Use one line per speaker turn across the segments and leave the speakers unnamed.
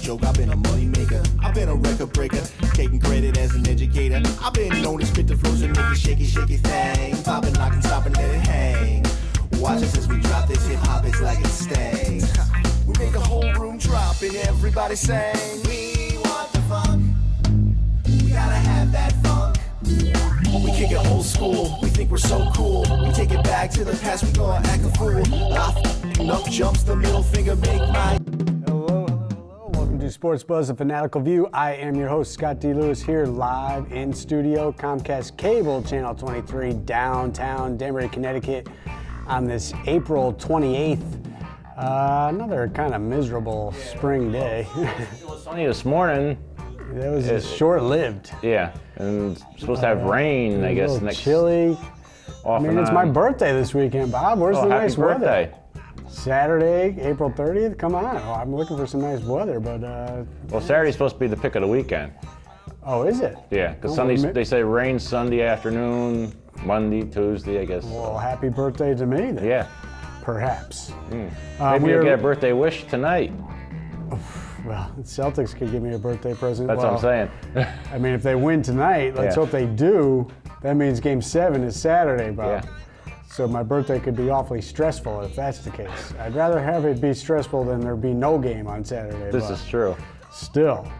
joke, I've been a money maker. I've been a record breaker, taking credit as an educator. I've been known to spit the flows and make it shaky, shaky thing. Popping, locking, stopping, let it hang. Watch it as we drop this hip hop, it's like it stings. We make the whole room drop and everybody sing. We want the funk. We gotta have that funk. We kick it old school, we think we're so cool. We take it back to the past, we gonna act a fool. Enough jumps, the middle finger make my...
Hello. Welcome to Sports Buzz, the Fanatical View. I am your host, Scott D. Lewis, here live in studio, Comcast Cable, Channel 23, downtown Danbury, Connecticut, on this April 28th. Another kind of miserable spring day.
It was sunny this morning.
That was short-lived.
Yeah, and supposed to have rain, I guess, next.
Chilly.
Off
I mean, it's my birthday this weekend, Bob. Where's the nice
birthday.
Weather? Saturday, April 30th. Come on. Oh, I'm looking for some nice weather, but.
Well, Saturday's supposed to be the pick of the weekend.
Oh, is it?
Yeah, because they say rain Sunday afternoon, Monday, Tuesday, I guess.
Well, happy birthday to me then.
Yeah.
Perhaps.
Maybe you'll get a birthday wish tonight.
Well, the Celtics could give me a birthday present.
That's what I'm saying.
I mean, if they win tonight, let's hope they do. That means Game 7 is Saturday, Bob.
Yeah.
So my birthday could be awfully stressful if that's the case. I'd rather have it be stressful than there be no game on Saturday.
This is true.
Still.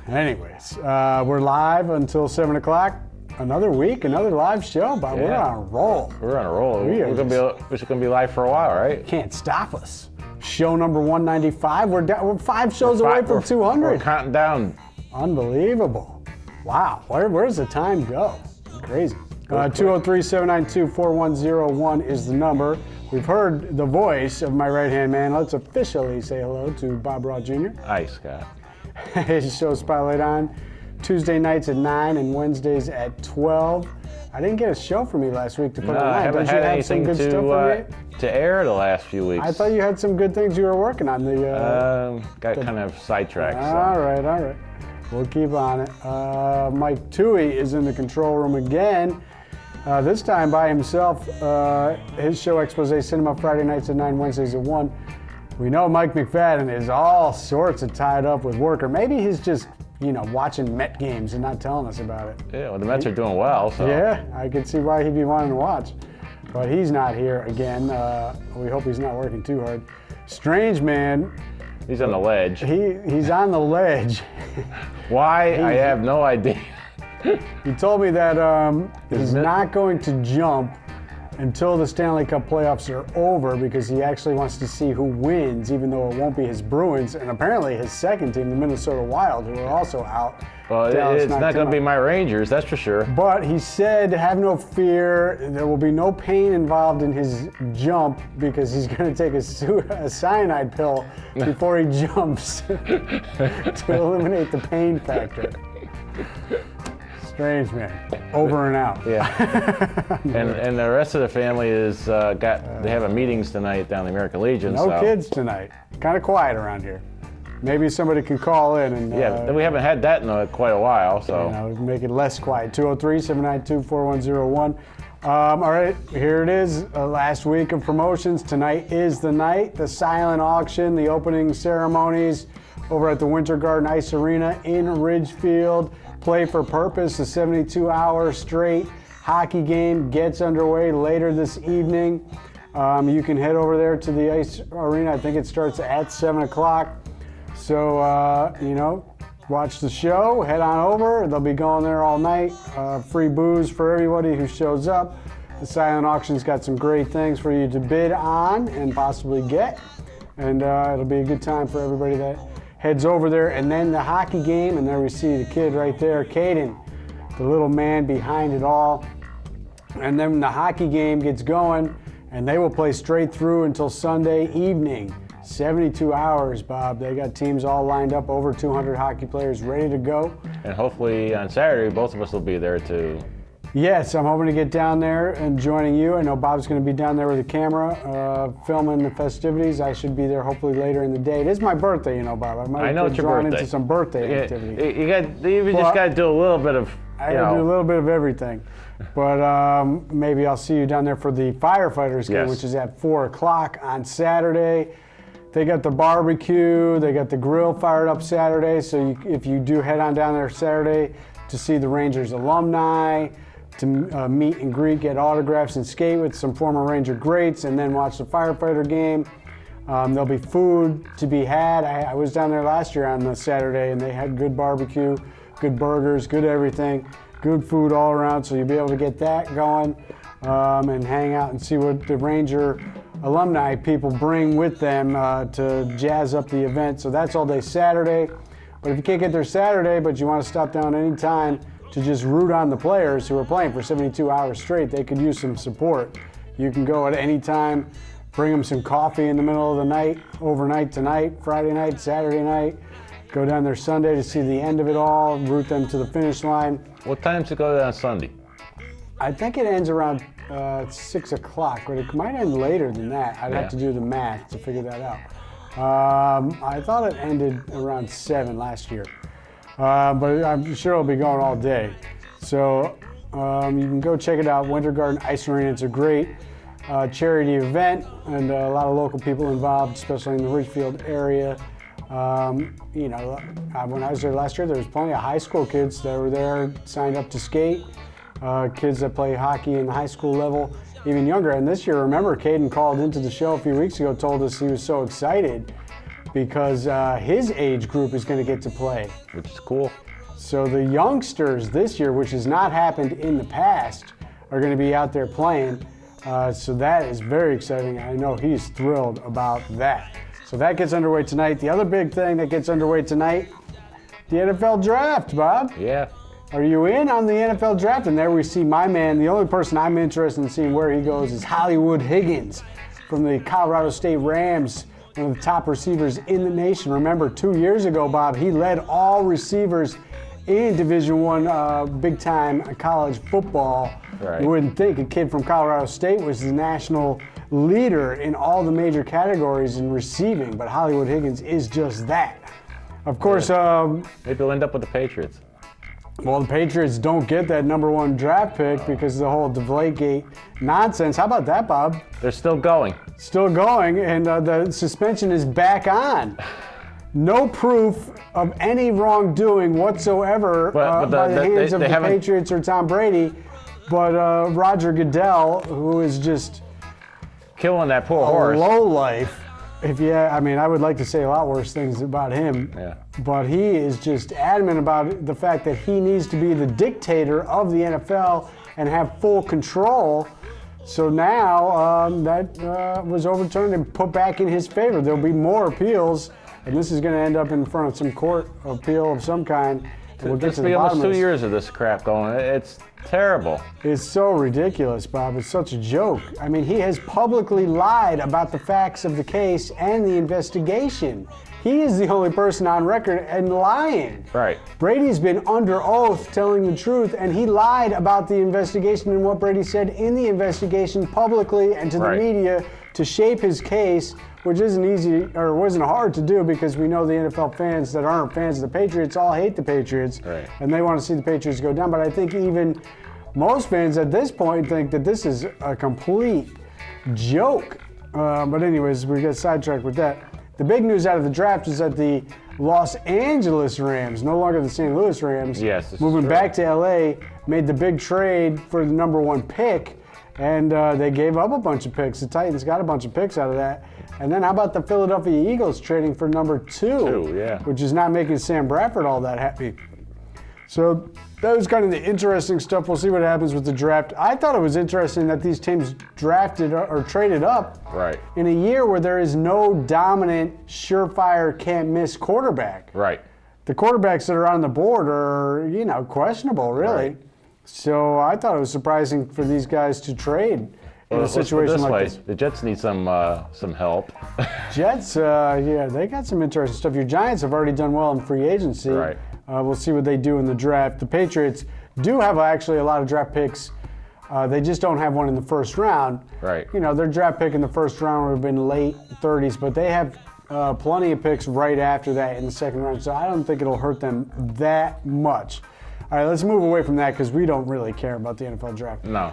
Anyways, we're live until 7 o'clock. Another week, another live show, Bob.
Yeah.
We're on a roll.
We're on a roll. We're gonna be live for a while, right?
Can't stop us. Show number 195. We're 5 shows away from 200.
We're counting down.
Unbelievable. Wow. Where's the time go? Crazy. 203-792-4101 is the number. We've heard the voice of my right-hand man. Let's officially say hello to Bob Raw Jr.
Hi, Scott.
His show Spotlight on Tuesday nights at 9 and Wednesdays at 12. I didn't get a show for me last week to put on.
I haven't had anything to air the last few weeks.
I thought you had some good things you were working on.
Got kind of sidetracked.
All right. We'll keep on it. Mike Toohey is in the control room again. This time by himself. His show Expose Cinema Friday nights at 9, Wednesdays at 1. We know Mike McFadden is all sorts of tied up with work, or maybe he's just watching Met games and not telling us about it.
Yeah, well, the Mets are doing well, so.
Yeah, I could see why he'd be wanting to watch. But he's not here again. We hope he's not working too hard. Strange man.
He's on the ledge.
He's on the ledge.
Why? I have no idea.
He told me that he's not going to jump until the Stanley Cup Playoffs are over because he actually wants to see who wins, even though it won't be his Bruins and apparently his second team, the Minnesota Wild, who are also out.
Well, it's not going to be my Rangers, that's for sure.
But he said, have no fear, there will be no pain involved in his jump because he's going to take a cyanide pill before he jumps to eliminate the pain factor. Strange man. Over and out.
Yeah. and the rest of the family is they have a meetings tonight down the American Legion.
No kids tonight. Kind of quiet around here. Maybe somebody can call in and
we haven't had that in quite a while, so
make it less quiet. 203-792-4101. All right, here it is. Last week of promotions. Tonight is the night. The silent auction, the opening ceremonies over at the Winter Garden Ice Arena in Ridgefield. Play for Purpose, a 72-hour straight hockey game gets underway later this evening. You can head over there to the Ice Arena. I think it starts at 7 o'clock. So, watch the show, head on over. They'll be going there all night. Free booze for everybody who shows up. The silent auction's got some great things for you to bid on and possibly get. And it'll be a good time for everybody that heads over there. And then the hockey game, and there we see the kid right there, Caden, the little man behind it all. And then the hockey game gets going, and they will play straight through until Sunday evening. 72 hours, Bob. They got teams all lined up, over 200 hockey players ready to go. And
hopefully on Saturday, both of us will be there too.
Yes, I'm hoping to get down there and joining you. I know Bob's going to be down there with a camera, filming the festivities. I should be there hopefully later in the day. It is my birthday, Bob. I might get drawn into some birthday activity.
You just got to do a little bit of.
I got to do a little bit of everything. But maybe I'll see you down there for the firefighters game, which is at 4 o'clock on Saturday. They got the barbecue, they got the grill fired up Saturday. So if you do head on down there Saturday to see the Rangers alumni, to meet and greet, get autographs and skate with some former Ranger greats, and then watch the firefighter game. There'll be food to be had. I was down there last year on the Saturday, and they had good barbecue, good burgers, good everything, good food all around. So you'll be able to get that going and hang out and see what the Ranger alumni people bring with them to jazz up the event. So that's all day Saturday. But if you can't get there Saturday, but you want to stop down anytime to just root on the players who are playing for 72 hours straight, they could use some support. You can go at any time, bring them some coffee in the middle of the night, overnight tonight, Friday night, Saturday night, go down there Sunday to see the end of it all, root them to the finish line.
What time to go on Sunday?
I think it ends around 6 o'clock, but it might end later than that. I'd have to do the math to figure that out. I thought it ended around 7 last year, but I'm sure it'll be going all day. So you can go check it out, Winter Garden Ice Arena. It's a great charity event, and a lot of local people involved, especially in the Ridgefield area. You know, when I was there last year, there was plenty of high school kids that were there, signed up to skate. Kids that play hockey in the high school level, even younger. And this year, remember, Caden called into the show a few weeks ago, told us he was so excited because his age group is going to get to play.
Which is cool.
So the youngsters this year, which has not happened in the past, are going to be out there playing. So that is very exciting. I know he's thrilled about that. So that gets underway tonight. The other big thing that gets underway tonight, the NFL draft, Bob.
Yeah.
Are you in on the NFL draft? And there we see my man. The only person I'm interested in seeing where he goes is Hollywood Higgins from the Colorado State Rams, one of the top receivers in the nation. Remember, 2 years ago, Bob, he led all receivers in Division I big-time college football.
Right.
You wouldn't think a kid from Colorado State was the national leader in all the major categories in receiving, but Hollywood Higgins is just that. Of course,
maybe he'll end up with the Patriots.
Well, the Patriots don't get that #1 draft pick because of the whole Deflategate nonsense. How about that, Bob?
They're still going.
Still going, and the suspension is back on. No proof of any wrongdoing whatsoever by the hands of the Patriots or Tom Brady, but Roger Goodell, who is just
killing that poor horse.
Lowlife. I mean, I would like to say a lot worse things about him, but he is just adamant about the fact that he needs to be the dictator of the NFL and have full control. So now that was overturned and put back in his favor. There'll be more appeals, and this is going to end up in front of some court appeal of some kind. We'll get to the bottom of this.
Almost 2 years of this crap going. It's terrible.
It's so ridiculous, Bob. It's such a joke. I mean, he has publicly lied about the facts of the case and the investigation. He is the only person on record and lying.
Right.
Brady's been under oath telling the truth, and he lied about the investigation and what Brady said in the investigation publicly and to the media to shape his case, which isn't easy or wasn't hard to do because we know the NFL fans that aren't fans of the Patriots all hate the Patriots, and they want to see the Patriots go down. But I think even most fans at this point think that this is a complete joke. But anyways, we get sidetracked with that. The big news out of the draft is that the Los Angeles Rams, no longer the St. Louis Rams, moving back to LA, made the big trade for the #1 pick, and they gave up a bunch of picks. The Titans got a bunch of picks out of that. And then how about the Philadelphia Eagles trading for #2, which is not making Sam Bradford all that happy. So that was kind of the interesting stuff. We'll see what happens with the draft. I thought it was interesting that these teams drafted or traded up in a year where there is no dominant, surefire, can't-miss quarterback.
Right.
The quarterbacks that are on the board are, questionable, really. Right. So I thought it was surprising for these guys to trade in a situation like this.
The Jets need some help.
Jets, they got some interesting stuff. Your Giants have already done well in free agency.
Right.
We'll see what they do in the draft. The Patriots do have actually a lot of draft picks. They just don't have one in the first round.
Right.
Their draft pick in the first round would have been late 30s, but they have plenty of picks right after that in the second round, so I don't think it'll hurt them that much. All right, let's move away from that because we don't really care about the NFL draft.
No.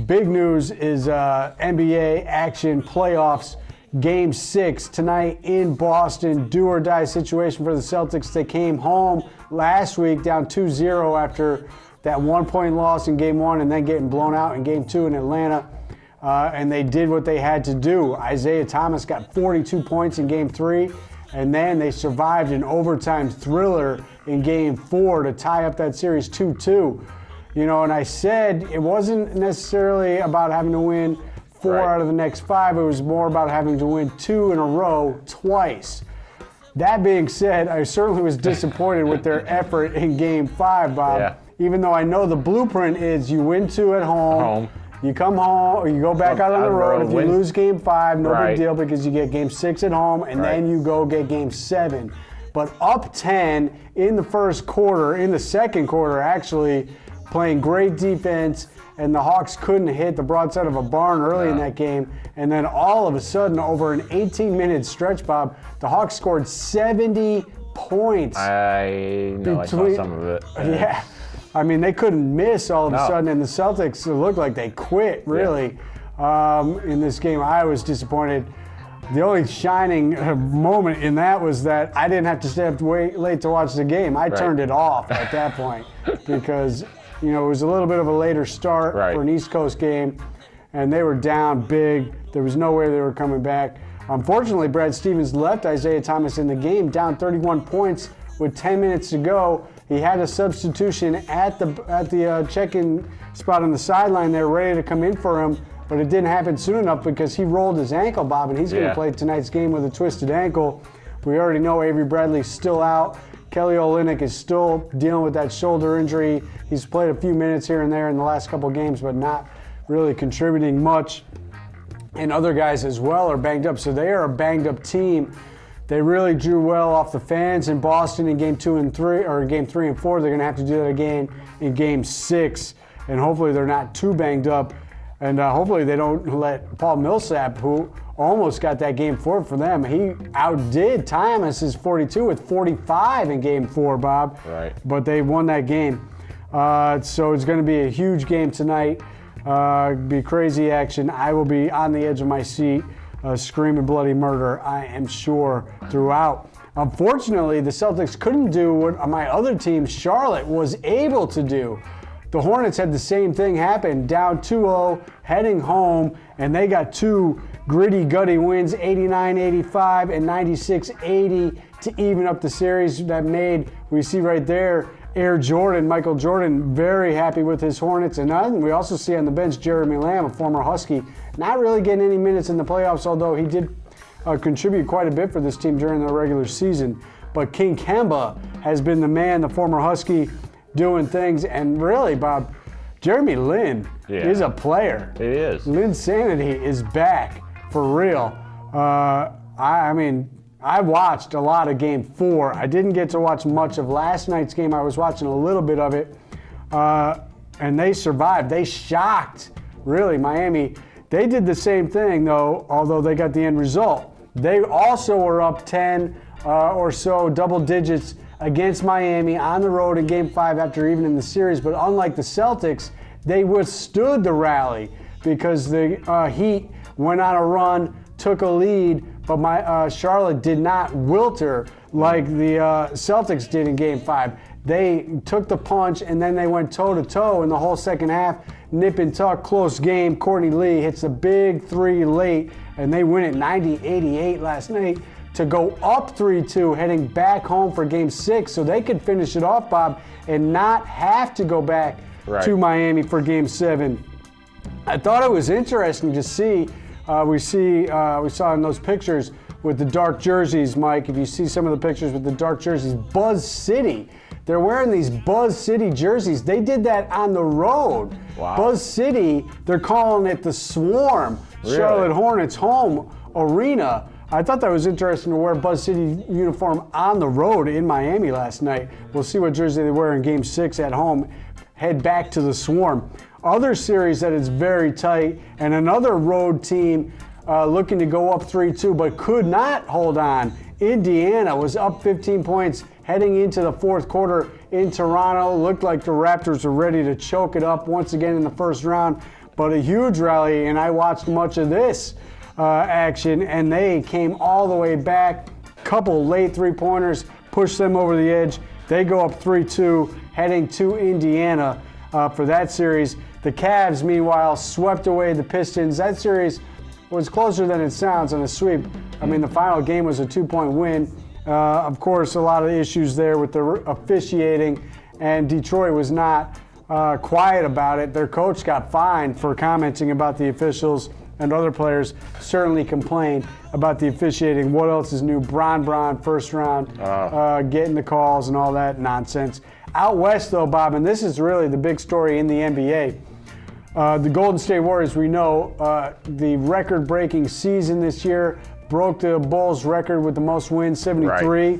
Big news is NBA action, playoffs. Game 6 tonight in Boston. Do or die situation for the Celtics. They came home last week down 2-0 after that 1-point loss in Game 1 and then getting blown out in Game 2 in Atlanta. And they did what they had to do. Isaiah Thomas got 42 points in Game 3, and then they survived an overtime thriller in Game 4 to tie up that series 2-2. You know, and I said it wasn't necessarily about having to win 4 out of the next 5. It was more about having to win 2 in a row twice. That being said, I certainly was disappointed with their effort in Game 5, Bob.
Yeah.
Even though I know the blueprint is you win 2 at home. You come home, or you go back out on the road. If you lose Game 5, no big deal because you get Game 6 at home, and then you go get Game 7. But up 10 in the first quarter, in the second quarter actually, playing great defense, and the Hawks couldn't hit the broadside of a barn early in that game. And then all of a sudden, over an 18-minute stretch, Bob, the Hawks scored 70 points.
I know, I saw some of it.
Yeah. I mean, they couldn't miss all of a sudden, and the Celtics, it looked like they quit, really, in this game. I was disappointed. The only shining moment in that was that I didn't have to stay up late to watch the game. I turned it off at that point because, you know, it was a little bit of a later start for an East Coast game, and they were down big. There was no way they were coming back. Unfortunately, Brad Stevens left Isaiah Thomas in the game, down 31 points with 10 minutes to go. He had a substitution at the check-in spot on the sideline there, ready to come in for him, but it didn't happen soon enough because he rolled his ankle, Bob, and he's going to play tonight's game with a twisted ankle. We already know Avery Bradley's still out. Kelly Olynyk is still dealing with that shoulder injury. He's played a few minutes here and there in the last couple games, but not really contributing much. And other guys as well are banged up, so they are a banged-up team. They really drew well off the fans in Boston in Game 2 and 3, or Game 3 and 4. They're going to have to do that again in Game 6, and hopefully they're not too banged up, and hopefully they don't let Paul Millsap, who almost got that Game 4 for them. He outdid Thomas's 42 with 45 in Game 4, Bob.
Right.
But they won that game. So it's going to be a huge game tonight. Be crazy action. I will be on the edge of my seat. Screaming bloody murder, I am sure, throughout. Unfortunately, the Celtics couldn't do what my other team, Charlotte, was able to do. The Hornets had the same thing happen, down 2-0, heading home, and they got 2 gritty, gutty wins, 89-85 and 96-80 to even up the series. That made, we see right there, Michael Jordan, very happy with his Hornets. And we also see on the bench Jeremy Lamb, a former Husky, not really getting any minutes in the playoffs, although he did contribute quite a bit for this team during the regular season. But King Kemba has been the man, the former Husky, doing things. And really, Bob, Jeremy Lin is a player.
It is.
Linsanity is back, for real. I mean, I watched a lot of Game 4. I didn't get to watch much of last night's game. I was watching a little bit of it. And they survived. They shocked, really, Miami. They did the same thing, though, although they got the end result. They also were up 10 or so, double digits, against Miami on the road in Game 5 after evening the series. But unlike the Celtics, they withstood the rally because the Heat went on a run, took a lead, but Charlotte did not wilter like the Celtics did in Game 5. They took the punch, and then they went toe-to-toe in the whole second half. Nip and tuck, close game. Courtney Lee hits a big 3 late, and they win it 90-88 last night to go up 3-2, heading back home for Game 6, so they could finish it off, Bob, and not have to go back to Miami for Game 7. I thought it was interesting to see. We saw in those pictures with the dark jerseys, Mike. If you see some of the pictures with the dark jerseys, Buzz City. They're wearing these Buzz City jerseys. They did that on the road.
Wow.
Buzz City, they're calling it the Swarm, Charlotte Hornets home arena. I thought that was interesting to wear Buzz City uniform on the road in Miami last night. We'll see what jersey they wear in Game 6 at home. Head back to the Swarm. Other series that is very tight, and another road team looking to go up 3-2 but could not hold on. Indiana was up 15 points heading into the fourth quarter in Toronto. Looked like the Raptors were ready to choke it up once again in the first round, but a huge rally, and I watched much of this. action, and they came all the way back. Couple late three-pointers pushed them over the edge. They go up 3-2, heading to Indiana for that series. The Cavs, meanwhile, swept away the Pistons. That series was closer than it sounds in a sweep. I mean, the final game was a 2-point win. Of course, a lot of issues there with the officiating, and Detroit was not quiet about it. Their coach got fined for commenting about the officials, and other players certainly complained about the officiating. What else is new? Bron, first round, getting the calls and all that nonsense. Out west, though, Bob, and this is really the big story in the NBA. The Golden State Warriors, we know, the record-breaking season this year, broke the Bulls' record with the most wins, 73. Right.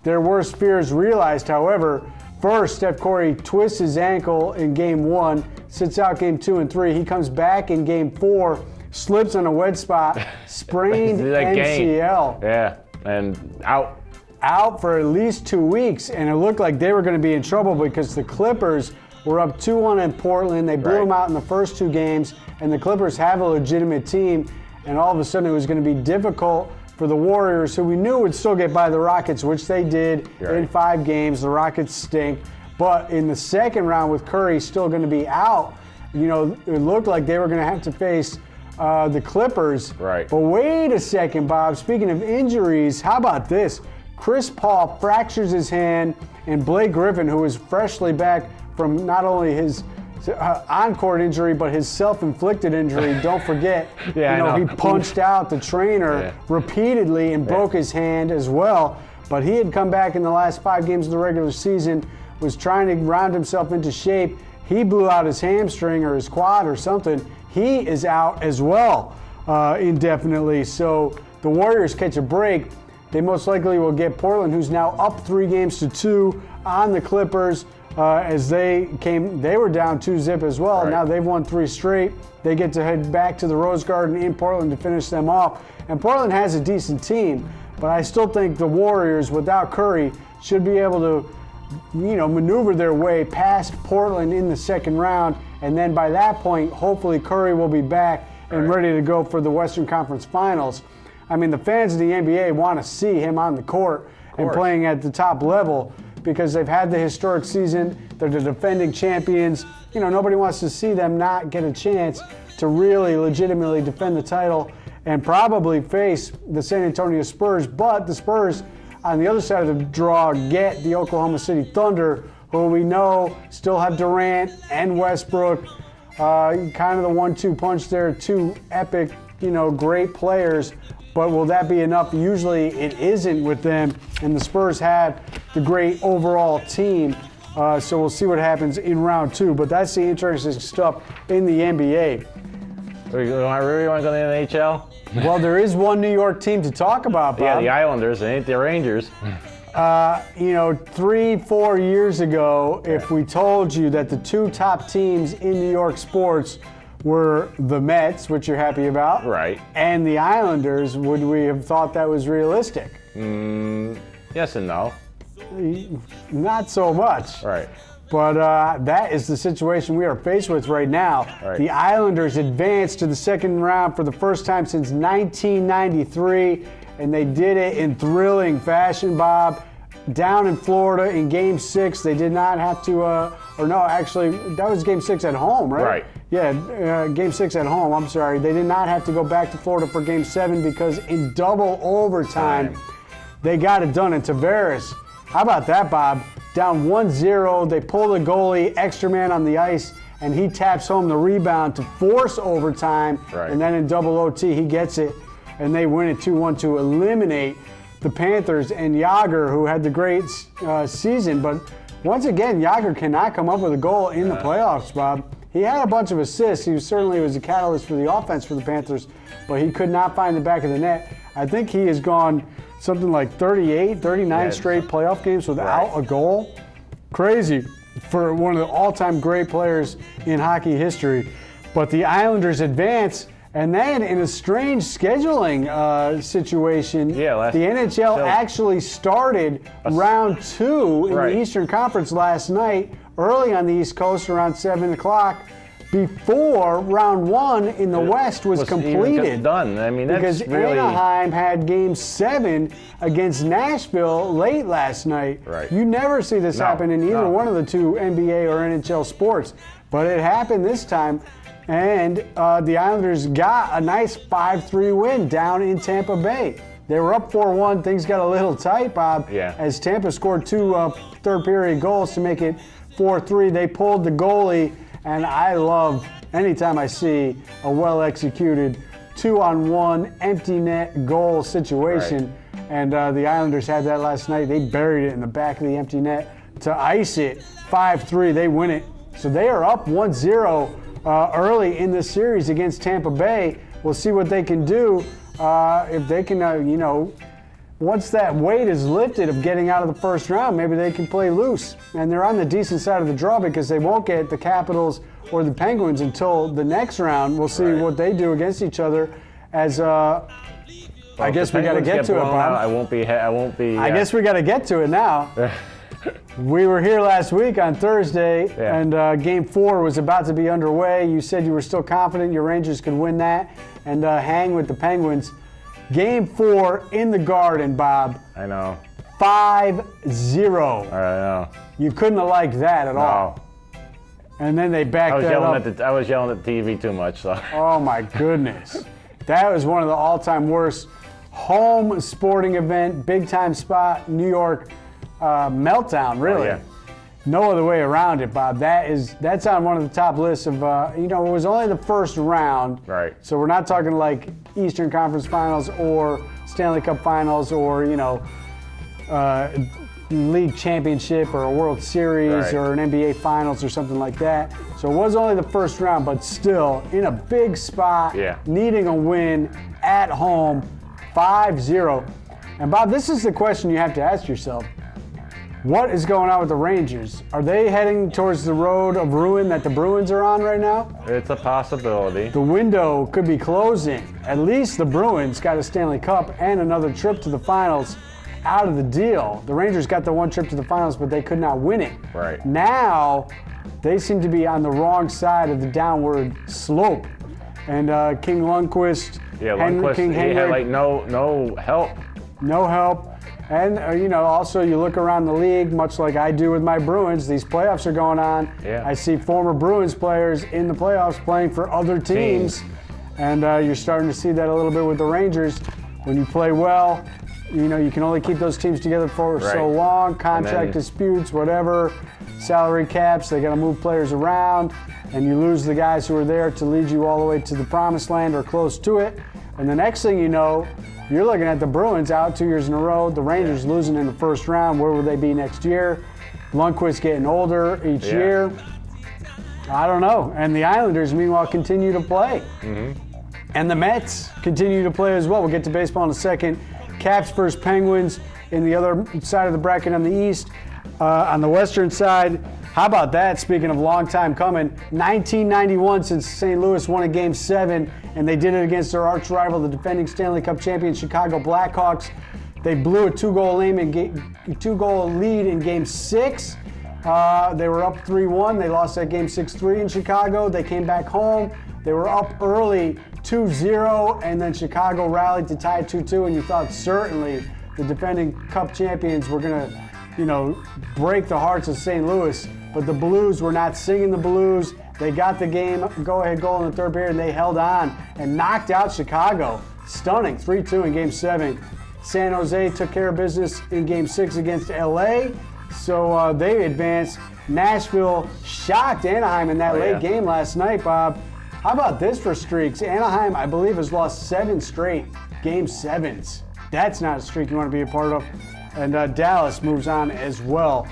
Their worst fears realized, however. First, Steph Curry twists his ankle in Game 1, sits out Game 2 and 3. He comes back in Game 4, slips on a wet spot, sprained MCL.
Yeah, and out.
Out for at least 2 weeks, and it looked like they were going to be in trouble because the Clippers were up 2-1 in Portland. They blew them out in the first 2 games, and the Clippers have a legitimate team, and all of a sudden it was going to be difficult for the Warriors, who we knew would still get by the Rockets, which they did in 5 games. The Rockets stink. But in the second round, with Curry still going to be out, you know, it looked like they were going to have to face the Clippers.
Right.
But wait a second, Bob. Speaking of injuries, how about this? Chris Paul fractures his hand, and Blake Griffin, who is freshly back from not only his on-court injury, but his self-inflicted injury. Don't forget, he punched out the trainer repeatedly and broke his hand as well. But he had come back in the last 5 games of the regular season, was trying to round himself into shape. He blew out his hamstring or his quad or something. He is out as well indefinitely. So the Warriors catch a break. They most likely will get Portland, who's now up 3-2 on the Clippers. As they were down 2-0 as well. Right. Now they've won 3 straight. They get to head back to the Rose Garden in Portland to finish them off. And Portland has a decent team, but I still think the Warriors, without Curry, should be able to, maneuver their way past Portland in the second round. And then by that point, hopefully Curry will be back and ready to go for the Western Conference Finals. I mean, the fans of the NBA want to see him on the court and playing at the top level, because they've had the historic season. They're the defending champions. Nobody wants to see them not get a chance to really legitimately defend the title and probably face the San Antonio Spurs. But the Spurs, on the other side of the draw, get the Oklahoma City Thunder, who we know still have Durant and Westbrook. Kind of the 1-2 punch there, 2 epic, great players. But will that be enough? Usually it isn't with them, and the Spurs have the great overall team. So we'll see what happens in round 2. But that's the interesting stuff in the NBA.
Really want to go to the NHL?
Well, there is one New York team to talk about, Bob.
Yeah, the Islanders. It ain't the Rangers.
3-4 years ago, if we told you that the 2 top teams in New York sports were the Mets, which you're happy about, and the Islanders, would we have thought that was realistic?
Yes and no.
Not so much.
Right.
But that is the situation we are faced with right now.
Right.
The Islanders advanced to the second round for the first time since 1993, and they did it in thrilling fashion, Bob. Down in Florida in Game 6, they did not have to, that was Game 6 at home, right?
Right.
Yeah, Game 6 at home, I'm sorry. They did not have to go back to Florida for Game 7 because in double overtime, they got it done. And Tavares, how about that, Bob? Down 1-0, they pull the goalie, extra man on the ice, and he taps home the rebound to force overtime.
Right.
And then in double OT, he gets it, and they win it 2-1 to eliminate the Panthers and Yager, who had the great season. But once again, Yager cannot come up with a goal in the playoffs, Bob. He had a bunch of assists. He certainly was a catalyst for the offense for the Panthers, but he could not find the back of the net. I think he has gone something like 39 straight playoff games without a goal. Crazy for one of the all-time great players in hockey history. But the Islanders advance, and then in a strange scheduling situation, the NHL actually started round 2 in the Eastern Conference last night, early on the East Coast, around 7 o'clock. before round one in the West was completed.
Done. I mean, that's
because
really...
Anaheim had Game 7 against Nashville late last night.
Right.
You never see this happen in either one of the two NBA or NHL sports, but it happened this time, and the Islanders got a nice 5-3 win down in Tampa Bay. They were up 4-1. Things got a little tight, Bob, as Tampa scored two third-period goals to make it 4-3. They pulled the goalie, and I love anytime I see a well-executed 2-on-1 empty net goal situation. Right. And the Islanders had that last night. They buried it in the back of the empty net to ice it 5-3. They win it. So they are up 1-0 early in the series against Tampa Bay. We'll see what they can do. If they can, once that weight is lifted of getting out of the first round, maybe they can play loose. And they're on the decent side of the draw because they won't get the Capitals or the Penguins until the next round. We'll see what they do against each other. As I guess we got to get to it, Bob.
I won't be.
I guess we got to get to it now. We were here last week on Thursday, and Game 4 was about to be underway. You said you were still confident your Rangers could win that and hang with the Penguins. Game 4 in the Garden, Bob.
I know.
5-0.
I know.
You couldn't have liked that at all. And then they backed that up.
I was yelling at the TV too much. So.
Oh, my goodness. That was one of the all-time worst home sporting event, big-time spot, New York meltdown, really.
Oh, yeah.
No other way around it, Bob. That's on one of the top lists of, it was only the first round.
Right.
So we're not talking like Eastern Conference Finals or Stanley Cup Finals or, league championship or a World Series or an NBA Finals or something like that. So it was only the first round, but still in a big spot, needing a win at home, 5-0. And Bob, this is the question you have to ask yourself. What is going on with the Rangers? Are they heading towards the road of ruin that the Bruins are on right now?
It's a possibility.
The window could be closing. At least the Bruins got a Stanley Cup and another trip to the finals out of the deal. The Rangers got the one trip to the finals, but they could not win it.
Right.
Now, they seem to be on the wrong side of the downward slope. And King Lundqvist,
Lundqvist,
King
he
Henrik,
had like no help.
No help. And, also you look around the league, much like I do with my Bruins, these playoffs are going on.
Yeah.
I see former Bruins players in the playoffs playing for other teams. And you're starting to see that a little bit with the Rangers. When you play well, you can only keep those teams together for so long. Contract disputes, whatever, salary caps, they got to move players around. And you lose the guys who are there to lead you all the way to the promised land or close to it. And the next thing you know, you're looking at the Bruins out 2 years in a row. The Rangers losing in the first round. Where will they be next year? Lundqvist getting older each year. I don't know. And the Islanders, meanwhile, continue to play. Mm-hmm. And the Mets continue to play as well. We'll get to baseball in a second. Caps versus Penguins in the other side of the bracket on the East. On the Western side, how about that? Speaking of long time coming, 1991 since St. Louis won a Game 7, and they did it against their arch rival, the defending Stanley Cup champion Chicago Blackhawks. They blew a two-goal lead in Game 6. They were up 3-1. They lost that game 6-3 in Chicago. They came back home. They were up early 2-0, and then Chicago rallied to tie 2-2, and you thought certainly the defending Cup champions were going to break the hearts of St. Louis, but the Blues were not singing the blues. They got the game, go-ahead goal in the third period, and they held on and knocked out Chicago. Stunning, 3-2 in Game 7. San Jose took care of business in Game 6 against LA, so they advanced. Nashville shocked Anaheim in that late game last night, Bob. How about this for streaks? Anaheim, I believe, has lost 7 straight Game 7s. That's not a streak you want to be a part of. And Dallas moves on as well.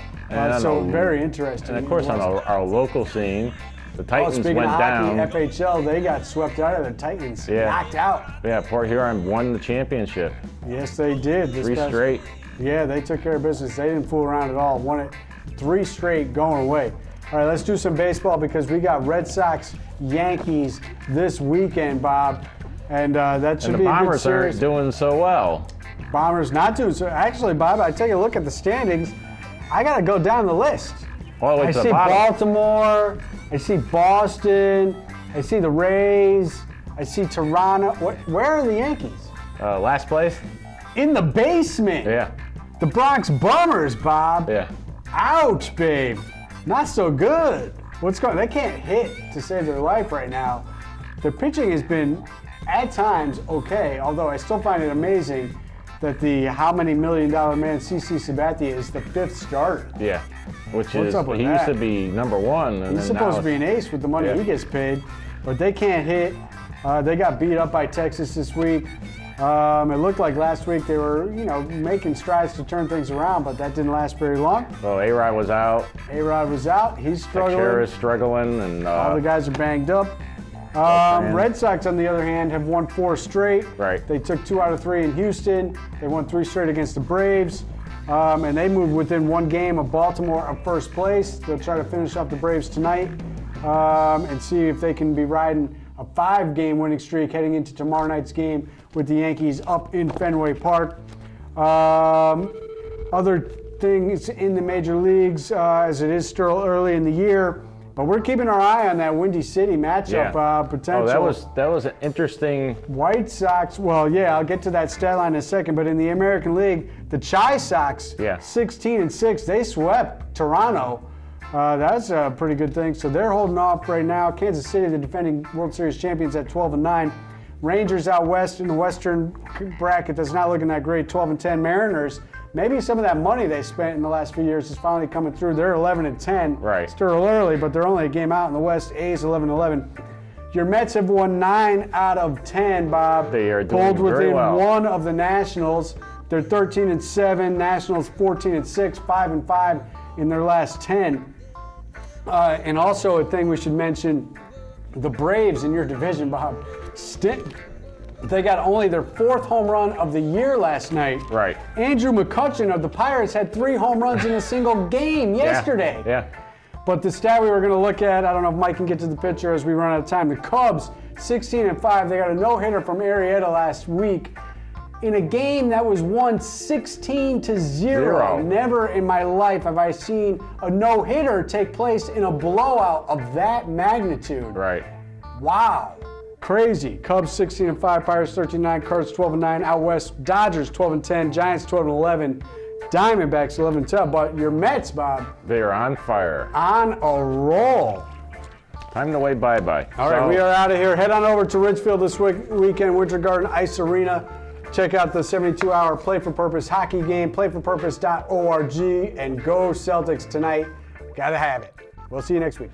So very interesting.
And of course, on our local scene, the Titans went
speaking of
down.
hockey, FHL, they got swept out of the Titans, knocked out.
Yeah, Port Huron won the championship.
Yes, they did.
3 straight.
Yeah, they took care of business. They didn't fool around at all. Won it 3 straight going away. All right, let's do some baseball because we got Red Sox, Yankees this weekend, Bob. And that should be a good series.
And the Bombers aren't doing so well.
Bombers not doing so. Actually, Bob, I take a look at the standings. I got to go down the list.
Well,
I see Baltimore, I see Boston. I see the Rays. I see Toronto. Where are the Yankees?
Last place?
In the basement.
Yeah.
The Bronx Bummers, Bob.
Yeah.
Ouch, babe. Not so good. What's going on? They can't hit to save their life right now. Their pitching has been, at times, okay, although I still find it amazing that the how many $1 million man CC Sabathia is the 5th starter.
Yeah. Which
What's
is,
up with
he
that?
used to be number 1. And
He's
then
supposed
now
to be an ace with the money he gets paid, but they can't hit. They got beat up by Texas this week. It looked like last week they were, making strides to turn things around, but that didn't last very long.
Well, A-Rod was out.
A-Rod was out. He's struggling.
Teixeira is struggling. And
all the guys are banged up. Red Sox, on the other hand, have won 4 straight.
Right.
They took 2 out of 3 in Houston. They won 3 straight against the Braves. And they moved within 1 game of Baltimore of first place. They'll try to finish off the Braves tonight and see if they can be riding a 5-game winning streak heading into tomorrow night's game with the Yankees up in Fenway Park. Other things in the major leagues, as it is still early in the year, but we're keeping our eye on that Windy City matchup potential.
Oh, that was an interesting.
White Sox. Well, yeah, I'll get to that stat line in a second. But in the American League, the Chi Sox, 16-6, they swept Toronto. That's a pretty good thing. So they're holding off right now. Kansas City, the defending World Series champions, at 12-9. Rangers out west in the Western bracket, that's not looking that great. 12-10. Mariners. Maybe some of that money they spent in the last few years is finally coming through. They're 11-10.
Right.
Still early, but they're only a game out in the West. A's 11-11. Your Mets have won 9 out of 10, Bob.
They are doing
pulled within
very well.
1 of the Nationals. They're 13-7. Nationals 14-6, 5-5 in their last 10. And also a thing we should mention: the Braves in your division, Bob. They got only their 4th home run of the year last night.
Right.
Andrew McCutchen of the Pirates had 3 home runs in a single game yesterday.
Yeah.
But the stat we were going to look at, I don't know if Mike can get to the picture as we run out of time. The Cubs, 16-5. They got a no-hitter from Arrieta last week in a game that was won 16-0. Never in my life have I seen a no-hitter take place in a blowout of that magnitude.
Right.
Wow. Crazy. Cubs 16-5, Pirates 13-9, Cards 12-9, out west Dodgers 12-10, Giants 12-11, Diamondbacks 11-10. But your Mets, Bob,
they are on fire.
On a roll.
Time to wave bye-bye.
All right, we are out of here. Head on over to Ridgefield this weekend, Winter Garden Ice Arena. Check out the 72-hour Play for Purpose hockey game, playforpurpose.org, and go Celtics tonight. Gotta have it. We'll see you next week.